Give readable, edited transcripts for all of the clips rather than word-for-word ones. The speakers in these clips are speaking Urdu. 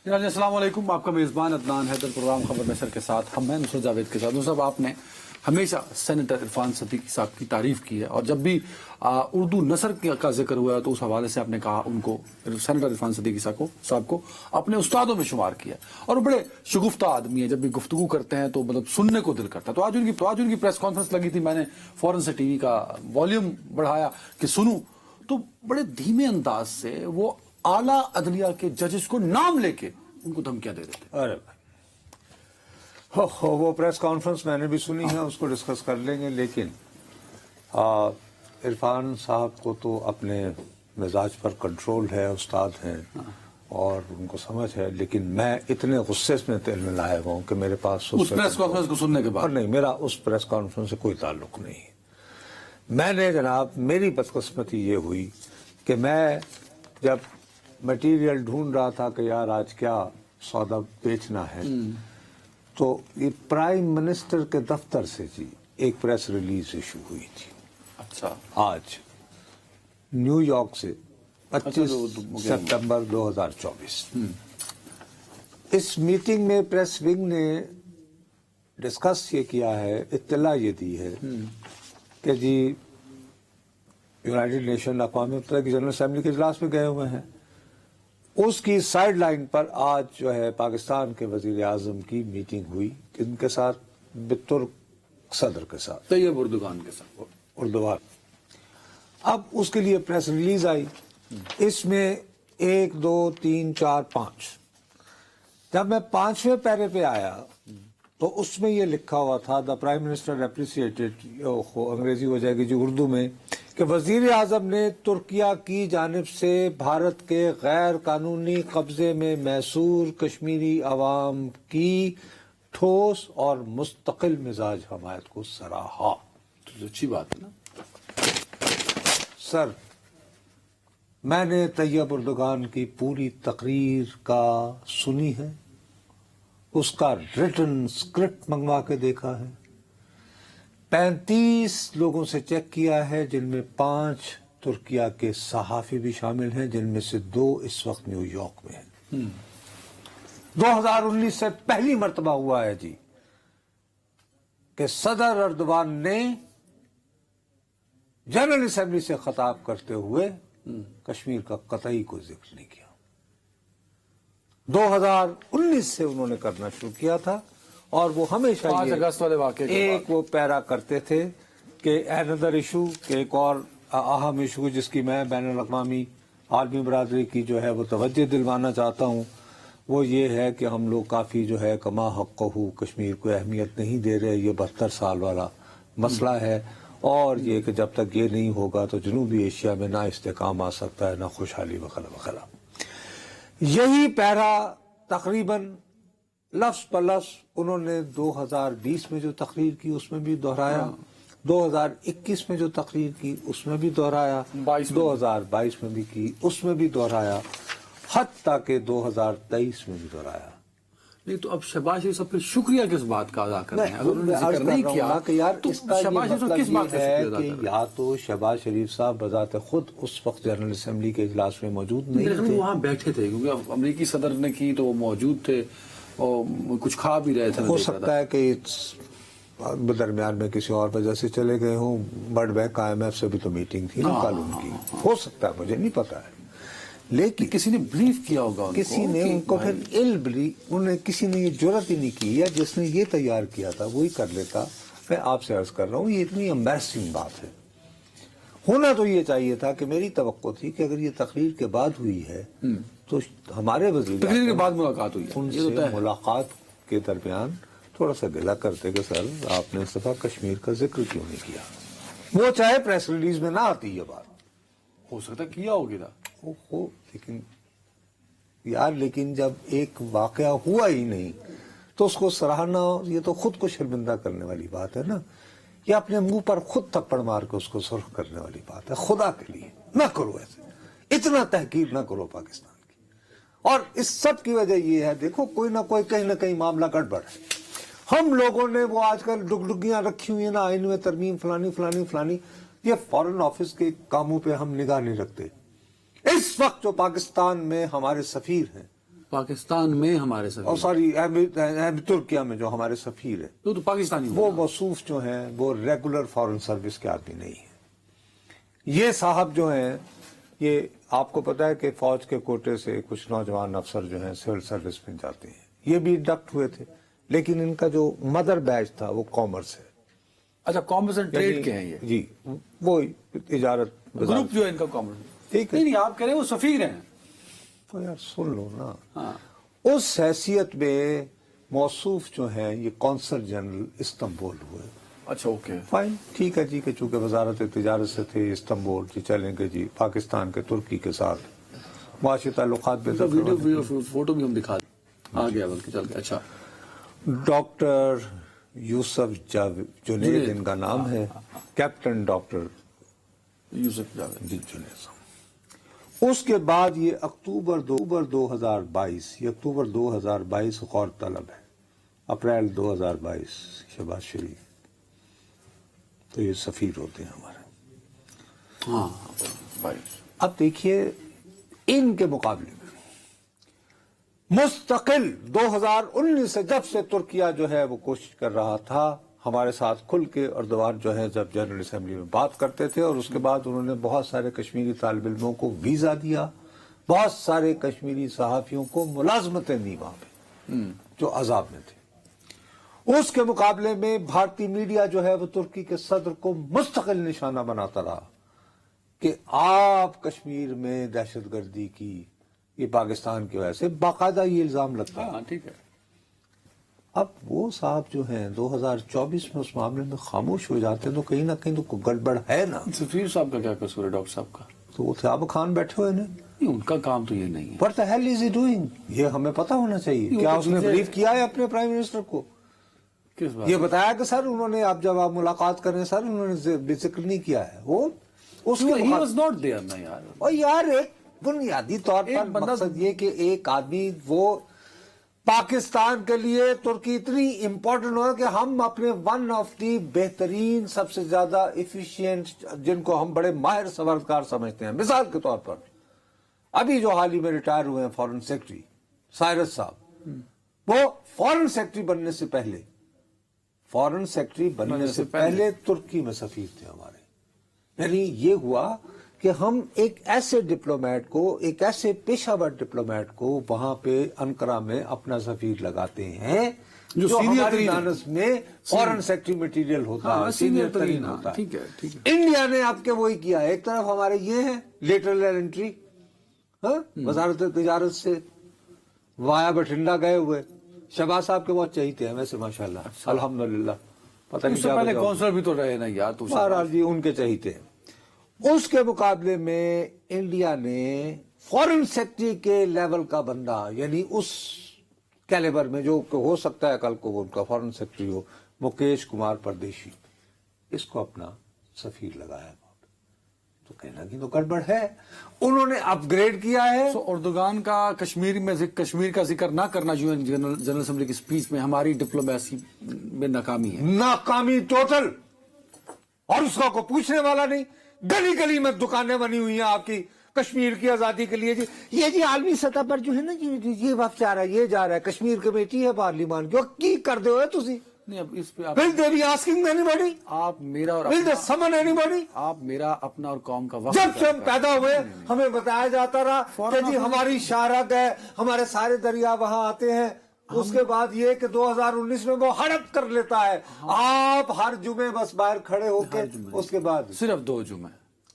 جی السلام علیکم، آپ کا میزبان عدنان حیدر پروگرام خبر نشر کے ساتھ ہم ہیں نصرت جاوید کے ساتھ. صاحب آپ نے ہمیشہ سینیٹر عرفان صدیقی صاحب کی تعریف کی ہے اور جب بھی اردو نثر کا ذکر ہوا ہے تو اس حوالے سے آپ نے کہا ان کو سینیٹر عرفان صدیقی صاحب کو اپنے استادوں میں شمار کیا اور بڑے شگفتہ آدمی ہیں. جب بھی گفتگو کرتے ہیں تو مطلب سننے کو دل کرتا ہے. تو آج ان کی پریس کانفرنس لگی تھی، میں نے فوراً سے ٹی وی کا والیوم بڑھایا کہ سنوں تو بڑے دھیمے انداز سے وہ اعلیٰ عدلیہ کے ججز کو نام لے کے ان کو دھمکیاں دے رہے تھے. ارے بھائی وہ پریس کانفرنس میں نے بھی سنی ہے، اس کو ڈسکس کر لیں گے. لیکن عرفان صاحب کو تو اپنے مزاج پر کنٹرول ہے، استاد ہیں اور ان کو سمجھ ہے. لیکن میں اتنے غصے میں تیل میں لایا ہوا ہوں کہ میرے پاس اس پریس کانفرنس کو سننے کے بعد نہیں، میرا اس پریس کانفرنس سے کوئی تعلق نہیں ہے. میں نے جناب، میری بدقسمتی یہ ہوئی کہ میں جب مٹیریل ڈھونڈ رہا تھا کہ یار آج کیا سودا بیچنا ہے، تو یہ پرائم منسٹر کے دفتر سے جی ایک پریس ریلیز ایشو ہوئی تھی. اچھا، آج نیو یارک سے 25 سپتمبر 2024. اس میٹنگ میں پریس ونگ نے ڈسکس یہ کیا ہے، اطلاع یہ دی ہے کہ جی یونائیٹڈ نیشن اقوام متحدہ کی جنرل اسمبلی کے اجلاس میں گئے ہوئے ہیں. اس کی سائیڈ لائن پر آج جو ہے پاکستان کے وزیر اعظم کی میٹنگ ہوئی، ان کے ساتھ ترک صدر کے ساتھ، طیب اردوغان کے ساتھ اردوغان. اب اس کے لیے پریس ریلیز آئی. اس میں 1 2 3 4 5. جب میں 5ویں پیرے پہ آیا تو اس میں یہ لکھا ہوا تھا دا پرائم منسٹر اپریشیٹڈ، انگریزی ہو جائے گی جی اردو میں، کہ وزیر اعظم نے ترکیہ کی جانب سے بھارت کے غیر قانونی قبضے میں محصور کشمیری عوام کی ٹھوس اور مستقل مزاج حمایت کو سراہا. تو اچھی بات ہے نا. سر، میں نے طیب اردوغان کی پوری تقریر کا سنی ہے، اس کا ریٹن اسکرپٹ منگوا کے دیکھا ہے، 35 لوگوں سے چیک کیا ہے، جن میں 5 ترکیہ کے صحافی بھی شامل ہیں، جن میں سے 2 اس وقت نیو یارک میں ہیں. 2019 سے پہلی مرتبہ ہوا ہے جی کہ صدر اردوغان نے جنرل اسمبلی سے خطاب کرتے ہوئے کشمیر کا قطعی کوئی ذکر نہیں کیا. 2019 سے انہوں نے کرنا شروع کیا تھا اور وہ ہمیشہ 5 اگست والے واقعے کے ایک وہ پیرا کرتے تھے کہ another ایشو، کہ ایک اور اہم ایشو جس کی میں بین الاقوامی عالمی برادری کی جو ہے وہ توجہ دلوانا چاہتا ہوں، وہ یہ ہے کہ ہم لوگ کافی جو ہے کما حقہ کشمیر کو اہمیت نہیں دے رہے. یہ 72 سال والا مسئلہ ہے اور یہ کہ جب تک یہ نہیں ہوگا تو جنوبی ایشیا میں نہ استحکام آ سکتا ہے، نہ خوشحالی وغیرہ وغیرہ. یہی پیرا تقریباً لفظ پر لفظ انہوں نے 2020 میں جو تقریر کی اس میں بھی دہرایا، 2021 میں جو تقریر کی اس میں بھی دہرایا، 2022 میں بھی کی اس میں بھی دہرایا، حتیٰ کہ 2023 میں بھی دہرایا. نہیں تو اب شہباز شریف صاحب پھر شکریہ کس بات کا ادا کر رہے ہیں؟ اگر انہوں نے ذکر نہیں کیا کہ یار تو اس کا یہ شہباز شریف مطلب کس بات کا یہ شکریہ ہے ادا کہ کر رہے ہیں؟ یا تو شہباز شریف صاحب بذات خود اس وقت جنرل اسمبلی کے اجلاس میں موجود نہیں میرے خیال میں تھے، وہاں بیٹھے تھے کیونکہ امریکی صدر نے کی تو وہ موجود تھے اور کچھ کھا بھی رہے تھے. ہو سکتا ہے کہ درمیان میں کسی اور وجہ سے چلے گئے ہوں. ورلڈ بینک IMF سے بھی تو میٹنگ تھی نا کل ان کی، ہو سکتا ہے، مجھے نہیں پتا ہے. لیکن کسی نے بلیف کیا ہوگا کسی نے ان کو پھر انہیں کسی نے یہ جرات ہی نہیں کی، یا جس نے یہ تیار کیا تھا وہی کر لیتا. میں آپ سے عرض کر رہا ہوں یہ اتنی امبیرسنگ بات ہے. ہونا تو یہ چاہیے تھا کہ میری توقع تھی کہ اگر یہ تقریر کے بعد ہوئی ہے تو ہمارے وزیر تقریر کے بعد ملاقات ہوئی، ان سے ملاقات کے درمیان تھوڑا سا گلا کرتے کہ سر آپ نے اس دفعہ کشمیر کا ذکر کیوں نہیں کیا. وہ چاہے پریس ریلیز میں نہ آتی یہ بات، ہو سکتا ہے کیا ہوگا ہو، لیکن یار لیکن جب ایک واقعہ ہوا ہی نہیں تو اس کو سراہنا، یہ تو خود کو شرمندہ کرنے والی بات ہے نا. یہ اپنے منہ پر خود تھپڑ مار کے اس کو سرخ کرنے والی بات ہے. خدا کے لیے نہ کرو ایسے، اتنا تحقیر نہ کرو پاکستان کی. اور اس سب کی وجہ یہ ہے، دیکھو کوئی نہ کوئی کہیں نہ کہیں معاملہ گڑبڑ ہے. ہم لوگوں نے وہ آج کل ڈگڈگیاں رکھی ہوئی ہیں نا، آئین میں ترمیم فلانی فلانی فلانی. یہ فارن آفس کے کاموں پہ ہم نگاہ نہیں رکھتے. اس وقت جو پاکستان میں ہمارے سفیر ہیں پاکستان میں ہمارے سفیر اور سوری ترکیہ میں جو ہمارے سفیر ہیں تو پاکستانی وہ موصوف جو ہیں وہ ریگولر فارن سروس کے آدمی نہیں ہیں. یہ صاحب جو ہیں یہ آپ کو پتا ہے کہ فوج کے کوٹے سے کچھ نوجوان افسر جو ہیں سول سروس میں جاتے ہیں, یہ بھی انڈکٹ ہوئے تھے, لیکن ان کا جو مدر بیچ تھا وہ کامرس ہے. اچھا کامرس اینڈ ٹریڈ کے ہیں یہ جی وہ تجارت گروپ جو ہے ان کا کامرس. ٹھیک ہے. نہیں آپ کہہ رہے ہیں وہ سفیر ہیں. تو یار سن لو نا, ہاں اس حیثیت میں موصوف جو ہیں یہ قونصل جنرل استنبول ہوئے. اچھا اوکے فائن ٹھیک ہے جی کہ چونکہ وزارت تجارت سے تھے استنبول جی چلیں گے جی پاکستان کے ترکی کے ساتھ معاشی تعلقات بہتر ویڈیو فوٹو بھی ہم دکھا دیں آ گیا بلکہ چل کے. اچھا ڈاکٹر یوسف جنید ان کا نام ہے, کیپٹن ڈاکٹر یوسف جاوید جی جنید. اس کے بعد یہ اکتوبر 2022 غور طلب ہے, اپریل 2022 شہباز شریف تو یہ سفیر ہوتے ہیں ہمارے. ہاں بھائی اب دیکھیے ان کے مقابلے میں مستقل 2019 سے جب سے ترکیہ جو ہے وہ کوشش کر رہا تھا ہمارے ساتھ کھل کے, اردوان جو ہے جب جنرل اسمبلی میں بات کرتے تھے اور اس کے بعد انہوں نے بہت سارے کشمیری طالب علموں کو ویزا دیا, بہت سارے کشمیری صحافیوں کو ملازمتیں دی وہاں پہ جو عذاب میں تھے. اس کے مقابلے میں بھارتی میڈیا جو ہے وہ ترکی کے صدر کو مستقل نشانہ بناتا رہا کہ آپ کشمیر میں دہشت گردی کی, یہ پاکستان کی وجہ سے باقاعدہ یہ الزام لگتا ہے. ہاں ٹھیک ہے. اب وہ صاحب جو ہیں 2024 میں اس معاملے میں خاموش ہو جاتے ہیں تو کہیں نہ کہیں تو گڑبڑ ہے نا. سفیر صاحب کا کیا قصور ہے ڈاکٹر صاحب کا؟ تو وہ تھیاب خان بیٹھے ہوئے نا, ان کا کام تو یہ نہیں ہے. What the hell is he doing? یہ ہمیں پتا ہونا چاہیے. کیا اس نے بریف کیا ہے اپنے پرائم منسٹر کو؟ کس بات یہ بتایا کہ سر انہوں نے, آپ جب آپ ملاقات کریں سر انہوں نے ذکر نہیں کیا ہے. وہ اس کے he was not there نا یار. اور یار ایک بنیادی طور پر مقصد یہ کہ ایک آدمی وہ پاکستان کے لیے ترکی اتنی امپورٹنٹ ہو کہ ہم اپنے ون آف دی بہترین سب سے زیادہ ایفیشینٹ جن کو ہم بڑے ماہر سفارتکار سمجھتے ہیں, مثال کے طور پر ابھی جو حال ہی میں ریٹائر ہوئے ہیں فارن سیکرٹری سائرس صاحب, وہ فارن سیکرٹری بننے سے پہلے ترکی میں سفیر تھے ہمارے. یعنی یہ ہوا کہ ہم ایک ایسے ڈپلومیٹ کو, ایک ایسے پیشہ ور ڈپلومیٹ کو وہاں پہ انقرہ میں اپنا سفیر لگاتے ہیں جو ہماری دانش میں فارن سیکرٹری مٹیریل ہوتا ہے, سینئر ترین ہوتا ہے. ٹھیک ہے ٹھیک ہے. انڈیا نے آپ کے وہی کیا ہے. ایک طرف ہمارے یہ ہے لیٹرل انٹری وزارت تجارت سے وایا بٹھنڈا گئے ہوئے, شہباز صاحب کے بہت چہیتے ہیں ویسے ماشاءاللہ الحمدللہ. پتہ نہیں اس سے پہلے کونسلر بھی تو رہے نا یار. تو بہرحال جی ان کے چہیتے ہیں. اس کے مقابلے میں انڈیا نے فارن سیکرٹری کے لیول کا بندہ, یعنی اس کیلیبر میں جو ہو سکتا ہے کل کو وہ ان کا فارن سیکرٹری ہو, مکیش کمار پردیشی, اس کو اپنا سفیر لگایا. تو کہنا کہ تو گڑبڑ ہے. انہوں نے اپ گریڈ کیا ہے. اردوغان کا کشمیر کا ذکر نہ کرنا جو جنرل اسمبلی کی سپیچ میں ہماری ڈپلومیسی میں ناکامی ہے. ناکامی ٹوٹل, اور اس کا کوئی پوچھنے والا نہیں. گلی گلی میں دکانیں بنی ہوئی ہیں آپ کی کشمیر کی آزادی کے لیے. یہ جی عالمی سطح پر جو ہے نا یہ وقت جا رہا ہے, یہ جا رہا ہے, کشمیر کمیٹی ہے پارلیمان کی کر دے ہوئے تسی. نہیں اب اس پہ Will they be asking anybody? آپ میرا اور Will they summon anybody? آپ میرا اپنا اور قوم کا وقت جب سے ہم پیدا ہوئے ہمیں بتایا جاتا رہا کہ جی ہماری شاہراہ ہے, ہمارے سارے دریا وہاں آتے ہیں. اس کے بعد یہ کہ 2019 میں وہ ہڑپ کر لیتا ہے. آپ ہر جمعے بس باہر کھڑے ہو کے اس کے بعد صرف 2 جمعے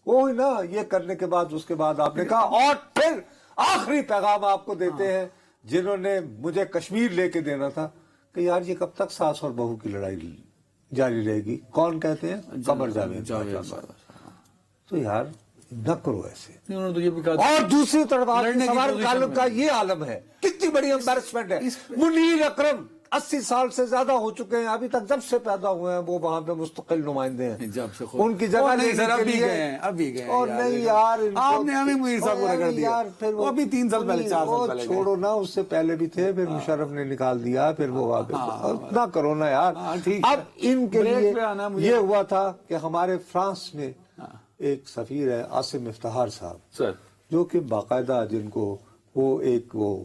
وہی نا یہ کرنے کے بعد اس کے بعد آپ نے کہا. اور پھر آخری پیغام آپ کو دیتے ہیں جنہوں نے مجھے کشمیر لے کے دینا تھا کہ یار یہ کب تک ساس اور بہو کی لڑائی جاری رہے گی. کون کہتے ہیں؟ قمر جاوید. تو یار نہ کرو ایسے. انہوں نے تو یہ بھی کہا. اور دوسری طرف سوال کالم کا یہ عالم ہے, کتنی بڑی امبیرسمنٹ ہے. منیر اکرم 80 سال سے زیادہ ہو چکے ہیں, ابھی تک جب سے پیدا ہوئے ہیں وہ وہاں پہ مستقل نمائندے ہیں. ان کی جگہ ابھی گئے. اور نہیں یار آپ نے ہمیں منیر صاحب کو رکھ دیا. وہ ابھی 3 سال پہلے 4 سال پہلے چھوڑو نا, اس سے پہلے بھی تھے, پھر مشرف نے نکال دیا, پھر وہ واپس نہ کرو نا یار. اب ان کے لیے یہ ہوا تھا کہ ہمارے فرانس میں ایک سفیر ہے عاصم افتخار صاحب, جو کہ باقاعدہ جن کو وہ ایک وہ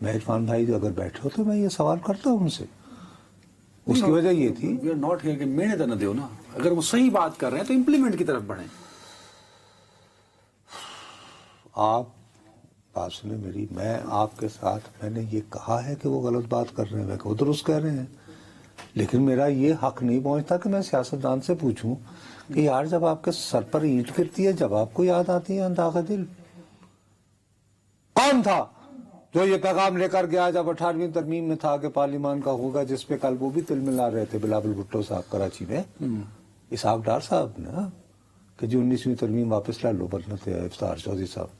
میں عرفان بھائی اگر بیٹھے ہو تو میں یہ سوال کرتا ہوں ان سے. اس کی وجہ یہ تھی وی آر ناٹ ہیئر کہ مینے تو نہ دیو نا, اگر وہ صحیح بات کر رہے ہیں تو امپلیمنٹ کی طرف بڑھیں. آپ بات سنیں میری, میں آپ کے ساتھ میں نے یہ کہا ہے کہ وہ غلط بات کر رہے ہیں, میں کہ وہ درست کہہ رہے ہیں, لیکن میرا یہ حق نہیں پہنچتا کہ میں سیاستدان سے پوچھوں کہ یار جب آپ کے سر پر اینٹ گرتی ہے جب آپ کو یاد آتی ہے انداغ دل. کون تھا جو یہ پیغام لے کر گیا جب 18ویں ترمیم میں تھا کہ پارلیمان کا ہوگا, جس پہ کل وہ بھی تل ملا رہے تھے بلاول بھٹو صاحب کراچی میں, اسحاق ڈار صاحب نے, کہ جو 19ویں ترمیم واپس لا لو بنتے ہیں افطار چودھری صاحب.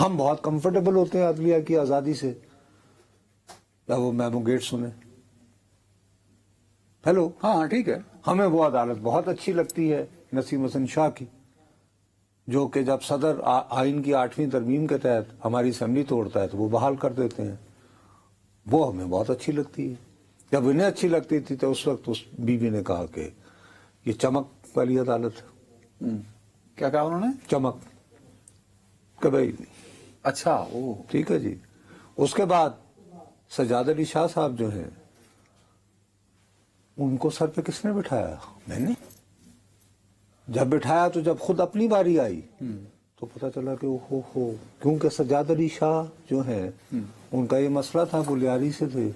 ہم بہت کمفرٹیبل ہوتے ہیں عدلیہ کی آزادی سے, یا وہ میمو گیٹ سنیں, ہیلو, ہاں ٹھیک ہے, ہمیں وہ عدالت بہت اچھی لگتی ہے نسیم حسن شاہ کی, جو کہ جب صدر آئین کی 8ویں ترمیم کے تحت ہماری اسمبلی توڑتا ہے تو وہ بحال کر دیتے ہیں, وہ ہمیں بہت اچھی لگتی ہے. جب انہیں اچھی لگتی تھی تو اس وقت اس بی بی نے کہا کہ یہ چمک والی عدالت ہے. کیا کہا انہوں نے؟ چمک, کہ بھائی اچھا, او ٹھیک ہے جی. اس کے بعد سجاد علی شاہ صاحب جو ہیں, ان کو سر پہ کس نے بٹھایا؟ میں نے. جب بٹھایا تو جب خود اپنی باری آئی تو پتہ چلا کہ ہو کیونکہ سجاد علی شاہ جو ہیں ان کا یہ مسئلہ تھا, گلیاری سے تھے,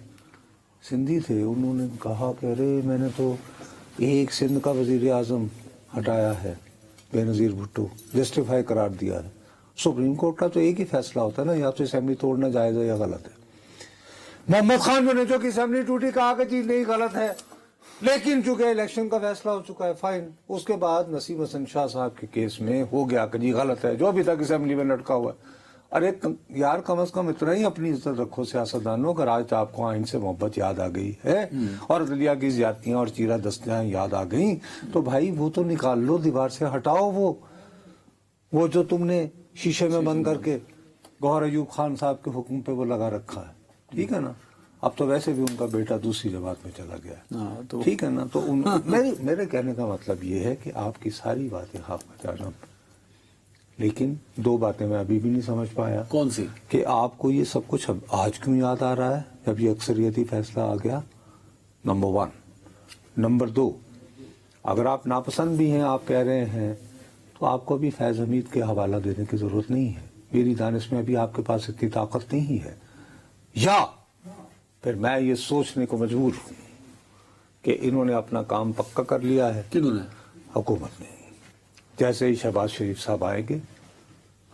سندھی تھے. انہوں نے کہا کہ ارے میں نے تو ایک سندھ کا وزیر اعظم ہٹایا ہے, بے نظیر بھٹو, جسٹیفائی قرار دیا ہے. سپریم کورٹ کا تو ایک ہی فیصلہ ہوتا ہے نا, یا تو اسمبلی توڑنا جائز ہے یا غلط ہے. محمد خان جو کی اسمبلی ٹوٹی, کہا کہ جی نہیں غلط ہے, لیکن چونکہ الیکشن کا فیصلہ ہو چکا ہے فائن. اس کے بعد نسیم حسن شاہ صاحب کے کیس میں ہو گیا کہ جی غلط ہے, جو ابھی تک اسمبلی میں لٹکا ہوا ہے. ارے یار کم از کم اتنا ہی اپنی عزت رکھو سیاستدانوں, اگر آج آپ کو آئین سے محبت یاد آ گئی ہے اور عدلیہ کی زیادتیاں اور چیرہ دستیاں یاد آ گئیں تو بھائی وہ تو نکال لو دیوار سے, ہٹاؤ وہ جو تم نے شیشے میں بند کر کے گوہر ایوب خان صاحب کے حکم پہ وہ لگا رکھا ہے. ٹھیک ہے نا, اب تو ویسے بھی ان کا بیٹا دوسری جماعت میں چلا گیا ہے, ٹھیک ہے نا. تو میرے کہنے کا مطلب یہ ہے کہ آپ کی ساری باتیں خواب کا جانب, لیکن دو باتیں میں ابھی بھی نہیں سمجھ پایا. کون سی؟ کہ آپ کو یہ سب کچھ اب آج کیوں یاد آ رہا ہے جب یہ اکثریتی فیصلہ آ گیا, نمبر 1. نمبر 2, اگر آپ ناپسند بھی ہیں, آپ کہہ رہے ہیں, تو آپ کو بھی فیض حمید کے حوالہ دینے کی ضرورت نہیں ہے. میری دانش میں ابھی آپ کے پاس اتنی طاقت نہیں ہے. یا پھر میں یہ سوچنے کو مجبور ہوں کہ انہوں نے اپنا کام پکا کر لیا ہے. کنہوں نے؟ حکومت نے. جیسے ہی شہباز شریف صاحب آئیں گے,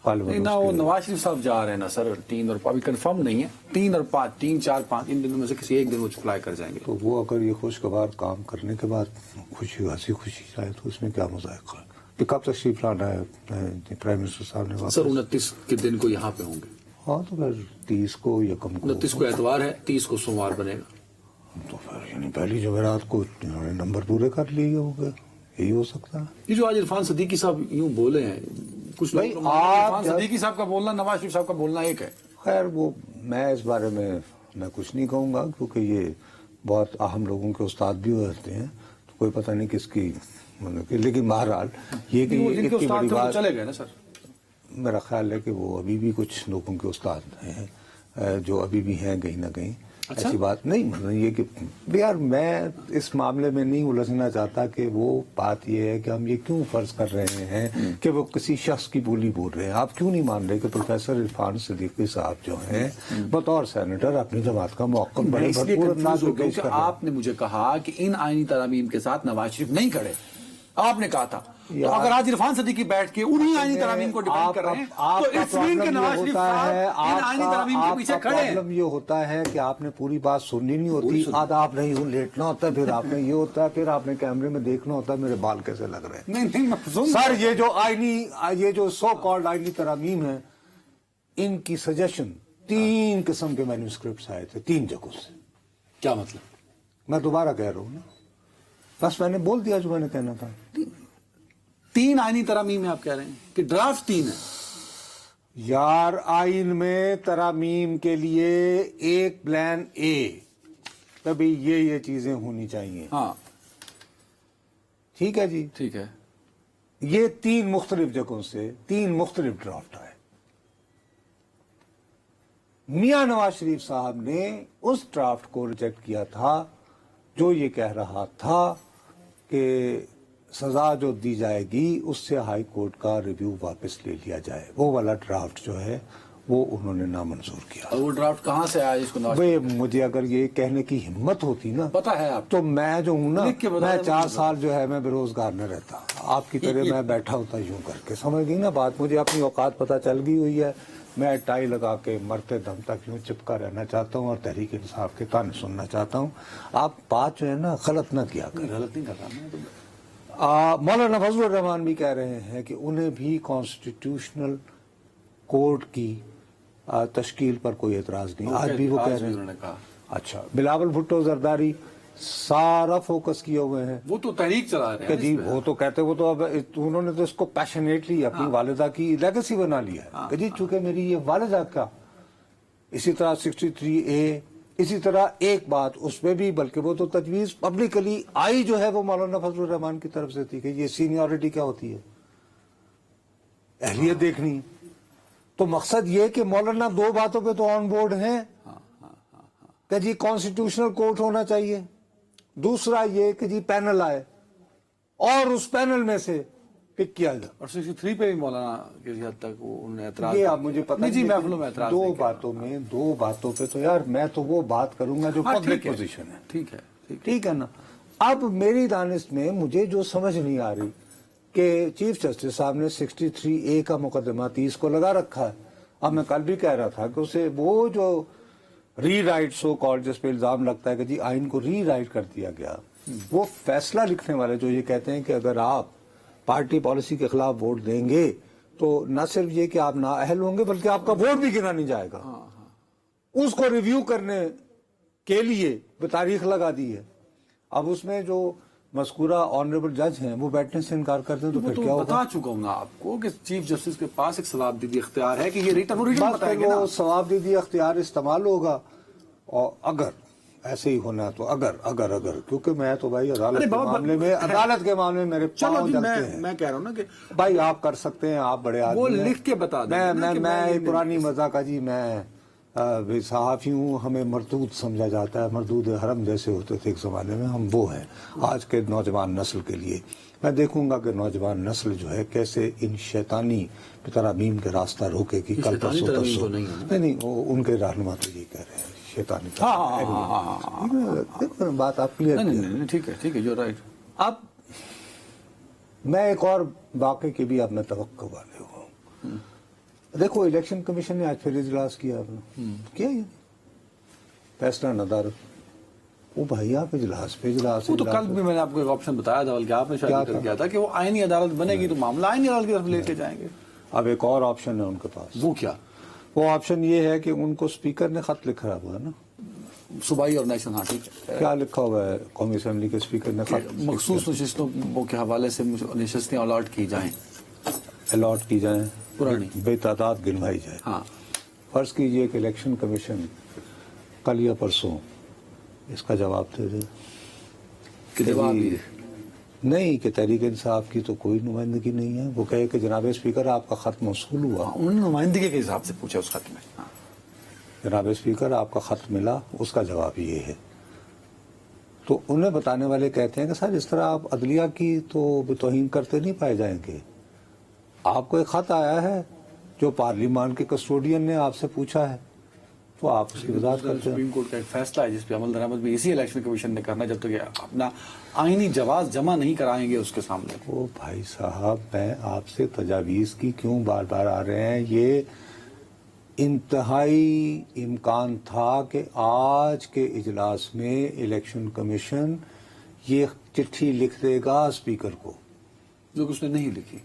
نہیں نا, وہ نواز شریف صاحب جا رہے ہیں نا سر, 3 اور ابھی کنفرم نہیں ہے, 3 اور 5, 3, 4, 5 ان دنوں میں سے کسی ایک دن وہ اپلائی کر جائیں گے. تو وہ اگر یہ خوشگوار کام کرنے کے بعد ہنسی خوشی جائے تو اس میں کیا مذائقہ ہے؟ کہ کب تشریف لانا ہے پرائم منسٹر صاحب نے واپس؟ سر 29 کے دن کو یہاں پہ ہوں گے. ہاں تو پھر 30 کو یا کم کو, 29 کو اتوار ہے, 30 کو سوموار بنے گا. تو پھر یعنی پہلی جمعرات کو انہوں نے نمبر پورے کر لیے ہو گئے, یہی ہو سکتا ہے. یہ جو آج عرفان صدیقی صاحب یوں بولے ہیں, کچھ لوگ عرفان صدیقی صاحب کا بولنا, نواز شریف صاحب کا بولنا ایک ہے. خیر وہ میں اس بارے میں کچھ نہیں کہوں گا, کیونکہ یہ بہت اہم لوگوں کے استاد بھی ہوتے ہیں, تو کوئی پتہ نہیں کس کی, لیکن بہرحال یہ کہ اتنی بڑی بات چلے گئے نا سر. میرا خیال ہے کہ وہ ابھی بھی کچھ لوگوں کے استاد ہیں جو ابھی بھی ہیں کہیں نہ کہیں. ایسی بات نہیں, مطلب یہ کہ یار میں اس معاملے میں نہیں الجھنا چاہتا کہ وہ بات یہ ہے کہ ہم یہ کیوں فرض کر رہے ہیں کہ وہ کسی شخص کی بولی بول رہے ہیں. آپ کیوں نہیں مان رہے کہ پروفیسر عرفان صدیقی صاحب جو ہیں بطور سینیٹر اپنی جماعت کا موقف بڑے بھرپور انداز میں پیش کر رہے ہیں؟ آپ نے مجھے کہا کہ ان آئینی ترامیم کے ساتھ نواز شریف نہیں کھڑے, آپ نے کہا تھا. تو اگر آج عرفان صدیقی بیٹھ کے انہی آئینی ترامیم کو ڈیفینڈ کر رہے ہیں تو اس مین کے نواز شریف صاحب ان آئینی ترامیم کے پیچھے کھڑے ہیں. پرابلم یہ ہوتا ہے کہ آپ نے پوری بات سننی نہیں ہوتی, آدھا آپ نے یوں لیٹنا ہوتا ہے, پھر آپ نے یہ ہوتا ہے, پھر آپ نے کیمرے میں دیکھنا ہوتا ہے میرے بال کیسے لگ رہے ہیں. نہیں سر یہ جو سو کالڈ آئینی ترامیم ہیں, ان کی سجیشن 3 قسم کے مینوسکرپٹس آئے تھے 3 جگہوں سے. کیا مطلب؟ میں دوبارہ کہہ رہا ہوں نا, بس میں نے بول دیا جو میں نے کہنا تھا. 3 آئینی ترامیم میں آپ کہہ رہے ہیں کہ ڈرافٹ 3 ہے. یار آئین میں ترامیم کے لیے ایک پلان اے, تبھی یہ چیزیں ہونی چاہیے. ہاں ٹھیک ہے جی, ٹھیک ہے. یہ 3 مختلف جگہوں سے 3 مختلف ڈرافٹ آئے. میاں نواز شریف صاحب نے اس ڈرافٹ کو ریجیکٹ کیا تھا جو یہ کہہ رہا تھا کہ سزا جو دی جائے گی اس سے ہائی کورٹ کا ریویو واپس لے لیا جائے. وہ والا ڈرافٹ جو ہے وہ انہوں نے نامنظور کیا. اور وہ ڈرافٹ کہاں سے آیا اس کو نواز؟ بھئی مجھے اگر یہ کہنے کی ہمت ہوتی نا پتا ہے آپ تو میں جو ہوں نا لکھ کے بتا میں دیں 4 مجھے. سال جو ہے میں بے روزگار نہ رہتا آپ کی طرح میں بیٹھا ہوتا یوں کر کے. سمجھ گئی نا بات؟ مجھے اپنی اوقات پتہ چل گئی ہوئی ہے. میں ٹائی لگا کے مرتے دم تک یوں چپکا رہنا چاہتا ہوں اور تحریک انصاف کے تانے سننا چاہتا ہوں. آپ بات جو ہے نا غلط نہ کیا کریں. غلط نہیں کر رہا میں. مولانا فضل الرحمان بھی کہہ رہے ہیں کہ انہیں بھی کانسٹیٹیوشنل کورٹ کی تشکیل پر کوئی اعتراض نہیں. آج بھی وہ کہہ رہے انہوں نے ہیں. کہا اچھا بلاول بھٹو زرداری سارا فوکس کیے ہوئے ہیں وہ تو تحریک چلا رہے کہ ہیں جی وہ تو کہتے وہ تو اب انہوں نے تو اس کو پیشنیٹلی اپنی والدہ کی لیگیسی بنا لیا ہے کہ جی چونکہ میری یہ والدہ کا. اسی طرح 63A اسی طرح ایک بات اس میں بھی بلکہ وہ تو تجویز پبلکلی آئی جو ہے وہ مولانا فضل الرحمان کی طرف سے تھی کہ یہ سینیورٹی کیا ہوتی ہے, اہلیت دیکھنی. تو مقصد یہ کہ مولانا 2 باتوں پہ تو آن بورڈ ہیں کہ جی کانسٹیٹیوشنل کورٹ ہونا چاہیے, دوسرا یہ کہ جی پینل آئے اور اس پینل میں سے پک کیا جائے. اور 63 پہ بھی مولانا کسی حد تک انہوں نے اعتراض یہ اب مجھے پتہ نہیں جی نہیں محفلوں میں اعتراض 2 نہیں کیا. باتوں میں 2 باتوں پہ تو یار میں تو وہ بات کروں گا جو ہاں، پبلک ٹھیک ہے. پوزیشن ہے. ٹھیک ہے ٹھیک ہے نا. اب میری دانست میں مجھے جو سمجھ نہیں آ رہی کہ چیف جسٹس صاحب نے 63A کا مقدمہ 30 کو لگا رکھا ہے. اب میں کل بھی کہہ رہا تھا کہ اسے وہ جو ری رائٹ سو کال جس پہ الزام لگتا ہے کہ جی آئین کو ری رائٹ کر دیا گیا, وہ فیصلہ لکھنے والے جو یہ کہتے ہیں کہ اگر آپ پارٹی پالیسی کے خلاف ووٹ دیں گے تو نہ صرف یہ کہ آپ نااہل ہوں گے بلکہ آپ کا ووٹ بھی گنا نہیں جائے گا. اس کو ریویو کرنے کے لیے تاریخ لگا دی ہے. اب اس میں جو مذکورہ آنریبل جج ہیں وہ بیٹھنے سے انکار کرتے ہیں تو پھر کیا ہوگا؟ بتا چکا ہوں نا آپ کو کہ چیف جسٹس کے پاس ایک ثواب دیدی اختیار ہے کہ یہ ریٹرن بتائیں گے نا. وہ ثواب دیدی اختیار استعمال ہوگا. اور اگر ایسے ہی ہونا تو اگر کیونکہ میں تو بھائی عدالت کے معاملے میں میرے پاؤں جلتے ہیں. میں کہہ رہا ہوں نا کہ بھائی آپ کر سکتے ہیں, آپ بڑے آدمی وہ ہیں. لکھ کے بتا دیں. میں پرانی مزہ کا جی میں صحافی ہوں, ہمیں مردود سمجھا جاتا ہے, مردود حرم جیسے ہوتے تھے ایک زمانے میں, ہم وہ ہیں آج کے نوجوان نسل کے لیے. میں دیکھوں گا کہ نوجوان نسل جو ہے کیسے ان شیطانی ترامیم کے راستہ روکے گی. کل پرسوں نہیں وہ ان کے رہنما تو یہ کہہ رہے ہیں شیطانی. بات آپ کلیئر. ٹھیک ہے جو رائٹ. اب میں ایک اور واقعے کی بھی اب میں توقع والے ہوں. دیکھو الیکشن کمیشن نے آج پھر اجلاس کیا کیا یہ فیصلہ ندارت. وہ بھائی آپ اجلاس وہ تو کل بھی میں نے آپ کو ایک آپشن بتایا تھا بلکہ آپ نے شاید کیا تھا کہ وہ آئینی عدالت بنے گی تو معاملہ آئینی عدالت کی طرف لے کے جائیں گے. اب ایک اور آپشن ہے ان کے پاس. وہ کیا؟ وہ آپشن یہ ہے کہ ان کو اسپیکر نے خط لکھا ہوا ہے نا صوبائی اور نیشنل. ہاں ٹھیک ہے. کیا لکھا ہوا ہے قومی اسمبلی کے اسپیکر نے خط مخصوص نشستوں کے حوالے سے نشستیں الاٹ کی جائیں, الاٹ کی جائیں, پرانی بے تعداد گنوائی جائے. ہاں فرض کیجئے کہ الیکشن کمیشن کل یا پرسوں اس کا جواب دے دے کہ جواب نہیں کہ تحریک انصاف کی تو کوئی نمائندگی نہیں ہے. وہ کہے کہ جناب اسپیکر آپ کا خط موصول ہوا. انہوں نے نمائندگی کے حساب سے پوچھا اس خط میں. جناب اسپیکر آپ کا خط ملا, اس کا جواب یہ ہے. تو انہیں بتانے والے کہتے ہیں کہ سر اس طرح آپ عدلیہ کی تو توہین کرتے نہیں پائے جائیں گے. آپ کو ایک خط آیا ہے جو پارلیمان کے کسٹوڈین نے آپ سے پوچھا ہے تو آپ اس کی وضاحت کرتے ہیں. سپریم کورٹ کا ایک فیصلہ ہے جس پہ عمل درآمد بھی اسی الیکشن کمیشن نے کرنا جب تک اپنا آئینی جواز جمع نہیں کرائیں گے اس کے سامنے. وہ بھائی صاحب میں آپ سے تجاویز کی کیوں بار بار آ رہے ہیں. یہ انتہائی امکان تھا کہ آج کے اجلاس میں الیکشن کمیشن یہ چٹھی لکھ دے گا اسپیکر کو, جو کہ اس نے نہیں لکھی.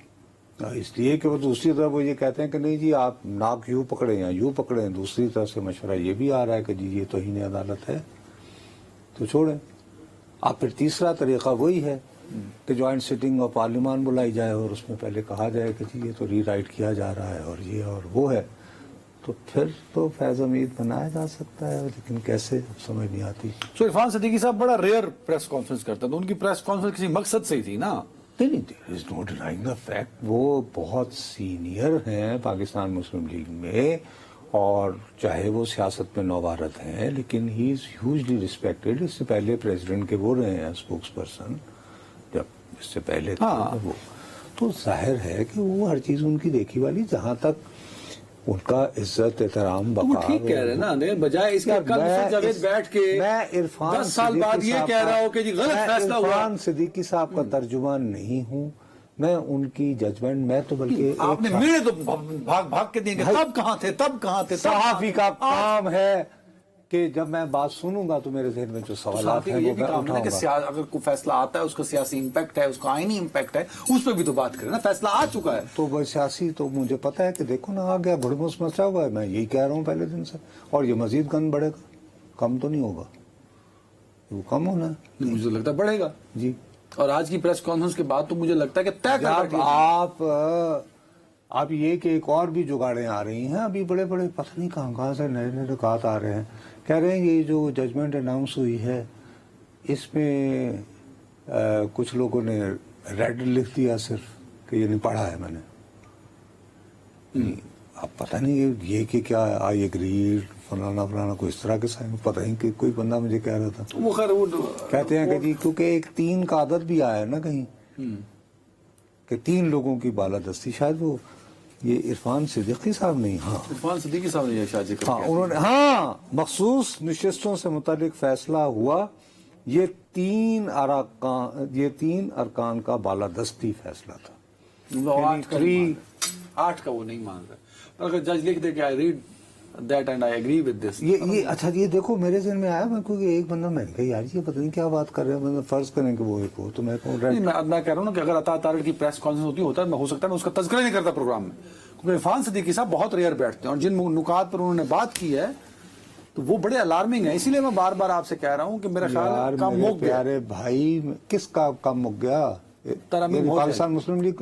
اس لیے کہ وہ دوسری طرف وہ یہ کہتے ہیں کہ نہیں جی آپ ناک یوں پکڑیں یا یوں پکڑیں. دوسری طرف سے مشورہ یہ بھی آ رہا ہے کہ جی یہ توہین عدالت ہے تو چھوڑیں. اب پھر تیسرا طریقہ وہی ہے کہ جوائنٹ سٹنگ اور پارلیمان بلائی جائے اور اس میں پہلے کہا جائے کہ جی یہ تو ری رائٹ کیا جا رہا ہے اور یہ اور وہ ہے. تو پھر تو فیض امید بنایا جا سکتا ہے, لیکن کیسے سمجھ نہیں آتی. سو عرفان صدیقی صاحب بڑا ریئر پریس کانفرنس کرتے ہیں تو ان کی پریس کانفرنس کسی مقصد سے ہی تھی نا. نہیں, وہ بہت سینئر ہیں پاکستان مسلم لیگ میں اور چاہے وہ سیاست میں نوبارت ہیں لیکن ہی از ہیوجلی ریسپیکٹڈ. اس سے پہلے پریزیڈنٹ کے وہ رہے ہیں اسپوکس پرسن, جب اس سے پہلے تھے وہ, تو ظاہر ہے کہ وہ ہر چیز ان کی دیکھی والی, جہاں تک ان کا عزت احترام وہ بقا. ٹھیک کہہ رہے ہیں نا, بجائے اس کے کل نصرت جاوید بیٹھ کے میں عرفان 10 سال بعد یہ کہہ رہا ہوں کہ جی غلط فیصلہ ہوا. عرفان صدیقی صاحب کا ترجمان نہیں ہوں میں, ان کی ججمنٹ میں تو بلکہ آپ نے میرے تو بھاگ بھاگ کے دیں گے تب کہاں تھے. صحافی کا کام ہے کہ جب میں بات سنوں گا تو میرے ذہن میں جو سوالات ہیں یہ وہ بھی میں کام ہے نا کہ اٹھاؤں گا. اگر کوئی فیصلہ آتا ہے اس کا سیاسی امپیکٹ ہے, اس کا آئینی امپیکٹ ہے, اس پہ بھی تو بات کریں نا. فیصلہ آ چکا ہے تو وہ سیاسی تو مجھے پتا ہے کہ دیکھو نا آ گیا بھڑموس مچا ہوا ہے, میں یہی کہہ رہا ہوں پہلے دن سے, اور یہ مزید گن بڑھے گا, کم تو نہیں ہوگا, وہ کم ہونا ہے. مجھے لگتا ہے بڑھے گا جی. اور آج کی پریس کانفرنس کے بعد تو مجھے لگتا ہے کہ طے کر جب آپ یہ کہ ایک اور بھی جگاڑیں آ رہی ہیں ابھی, بڑے بڑے پتہ نہیں کہاں سے نئے نئے نکات آ رہے ہیں, کہہ رہے ہیں یہ جو ججمنٹ اناؤنس ہوئی ہے اس میں کچھ لوگوں نے ریڈ لکھ دیا صرف کہ یہ نہیں پڑھا ہے میں نے. اب پتہ نہیں یہ کہ کیا آئی ایگریڈ فلانا فلانا کوئی اس طرح کے سائن, پتہ نہیں کہ کوئی بندہ مجھے کہہ رہا تھا. وہ خیر وہ کہتے ہیں کہ جی کیونکہ ایک 3 کا عدد بھی آیا ہے نا کہیں کہ 3 لوگوں کی بالادستی, شاید وہ یہ عرفان صدیقی صاحب نہیں, ہاں عرفان صدیقی صاحب نے یہ شاید ذکر ہاں کیا. انہوں نے, ہاں مخصوص نشستوں سے متعلق فیصلہ ہوا, یہ 3 ارکان کا بالادستی فیصلہ تھا. وہ 8 کا وہ نہیں مان رہے, پر اگر جج لکھ دے کہ I read that and I agree with this. یہ اچھا یہ دیکھو میرے ذہن میں آیا, میں کیونکہ ایک بندہ میں نے کہا یار یہ پتہ نہیں کیا بات کر رہے ہیں, فرض کریں کہ وہ ایک ہو تو میں کہوں میں کہہ رہا ہوں نا کہ اگر عطا تارڑ کی پریس کانفرنس ہوتا ہے ہو سکتا ہے میں اس کا تذکرہ نہیں کرتا پروگرام میں, کیونکہ عرفان صدیقی صاحب بہت ریئر بیٹھتے ہیں اور جن نکات پر انہوں نے بات کی ہے تو وہ بڑے الارمنگ ہیں. اسی لیے میں بار بار آپ سے کہہ رہا ہوں کہ میرا خیال کام مک گیا. پیارے بھائی کس کا کام مک گیا؟ پاکستان مسلم لیگ,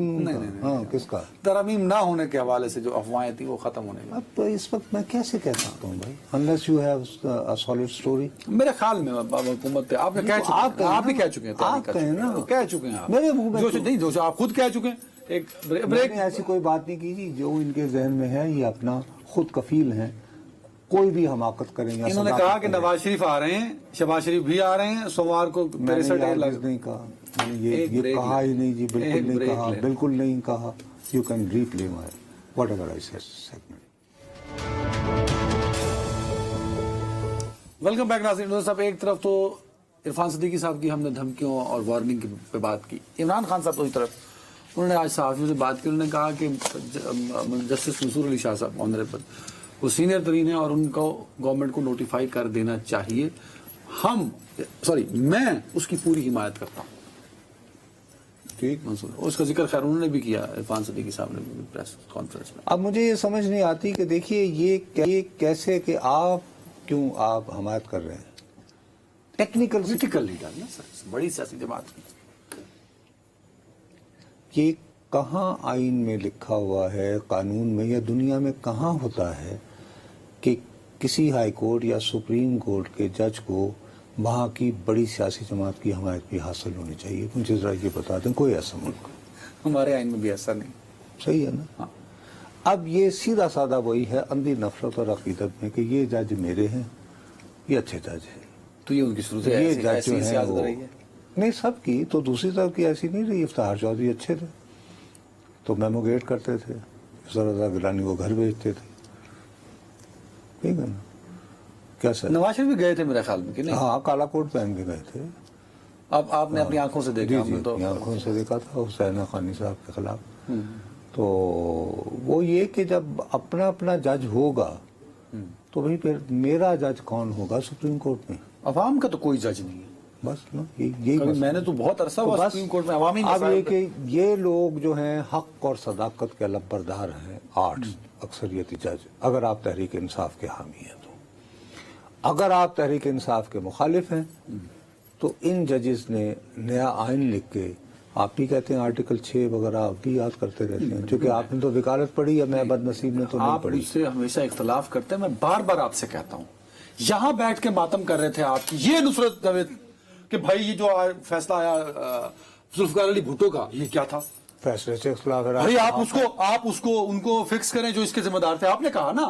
ہاں کس کا؟ ترامیم نہ ہونے کے حوالے سے جو افواہیں تھیں وہ ختم ہونے لگی. اب اس وقت میں کیسے کہہ سکتا ہوں بھائی, unless you have a solid story. میرے خیال میں حکومت آپ نے آپ بھی کہہ چکے ہیں, آپ کہیں نا, کہہ چکے ہیں آپ, میرے منہ میں جو آپ خود کہہ چکے ہیں. ایک بریک, ایسی کوئی بات نہیں کی جی, جو ان کے ذہن میں ہے یہ اپنا خود کفیل ہیں, کوئی بھی حماقت کریں گے. انہوں نے کہا کہ نواز شریف آ رہے ہیں, شہباز شریف بھی آ رہے ہیں سوموار کو. میں نے نہیں کہا, یہ کہا ہی نہیں جی, بالکل نہیں کہا, بالکل نہیں کہا. You can replay my what ever I said segment. Welcome back ناظرین صاحب. ایک طرف تو عرفان صدیقی صاحب کی ہم نے دھمکیوں اور وارننگ پہ بات کی, عمران خان صاحب دوسری طرف انہوں نے آج صحافیوں سے بات کی, انہوں نے کہا کہ جسٹس منصور علی شاہ صاحب آنریبل وہ سینئر ترین ہیں اور ان کو گورنمنٹ کو نوٹیفائی کر دینا چاہیے. میں اس کی پوری حمایت کرتا ہوں. ٹھیک منصور, اس کا ذکر خیر انہوں نے بھی کیا عرفان صدیقی صاحب نے پریس کانفرنس میں. اب مجھے یہ سمجھ نہیں آتی کہ دیکھیے یہ کیسے کہ کیوں آپ حمایت کر رہے ہیں ٹیکنیکل لیڈر نا سر, بڑی سیاسی جماعت کی. یہ کہاں آئین میں لکھا ہوا ہے, قانون میں یا دنیا میں کہاں ہوتا ہے کہ کسی ہائی کورٹ یا سپریم کورٹ کے جج کو وہاں کی بڑی سیاسی جماعت کی حمایت بھی حاصل ہونی چاہیے؟ مجھے ذرا یہ بتا دیں, کوئی ایسا ملک ہمارے آئین میں بھی ایسا نہیں. صحیح ہے نا. ہاں. اب یہ سیدھا سادہ وہی ہے اندھی نفرت اور عقیدت میں کہ یہ جج میرے ہیں, یہ اچھے جج ہیں. تو یہ ان کی شروع سے یہ جج جو ہیں وہ رہی ہے نہیں سب کی, تو دوسری طرف کی ایسی نہیں رہی. افتخار چودھری اچھے تھے تو میموگیٹ کرتے تھے, رضا گیلانی کو گھر بھیجتے تھے, ٹھیک ہے نا. کیا سر نواز شریف بھی گئے تھے میرے خیال میں کہ نہیں؟ ہاں کالا کوٹ پہن کے گئے تھے. اب آپ نے اپنی آنکھوں سے دیکھا؟ جی اپنی آنکھوں سے دیکھا تھا حسین حقانی صاحب کے خلاف. تو وہ یہ کہ جب اپنا اپنا جج ہوگا تو بھائی پھر میرا جج کون ہوگا سپریم کورٹ میں؟ عوام کا تو کوئی جج نہیں ہے بس نا, یہی میں نے تو بہت عرصہ ہوا سپریم کورٹ میں عوامی اب یہ کہ یہ لوگ جو ہیں حق اور صداقت کے علمبردار ہیں, 8 اکثریتی جج. اگر آپ تحریک انصاف کے حامی ہیں تو, اگر آپ تحریک انصاف کے مخالف ہیں تو ان ججز نے نیا آئین لکھ کے, آپ بھی کہتے ہیں آرٹیکل 6 وغیرہ آپ بھی یاد کرتے رہتے ہیں, چونکہ آپ نے تو وکالت پڑھی ہے, میں بد نصیب نے تو نہیں پڑھی. آپ سے ہمیشہ اختلاف کرتے ہیں, میں بار بار آپ سے کہتا ہوں, یہاں بیٹھ کے ماتم کر رہے تھے آپ کی یہ نصرت جاوید کہ بھائی یہ جو فیصلہ آیا ذوالفقار علی بھٹو کا, یہ کیا تھا؟ فیصلے سے اختلاف ہے بھائی آپ اس کو ان کو فکس کریں جو اس کے ذمہ دار تھے. آپ نے کہا نا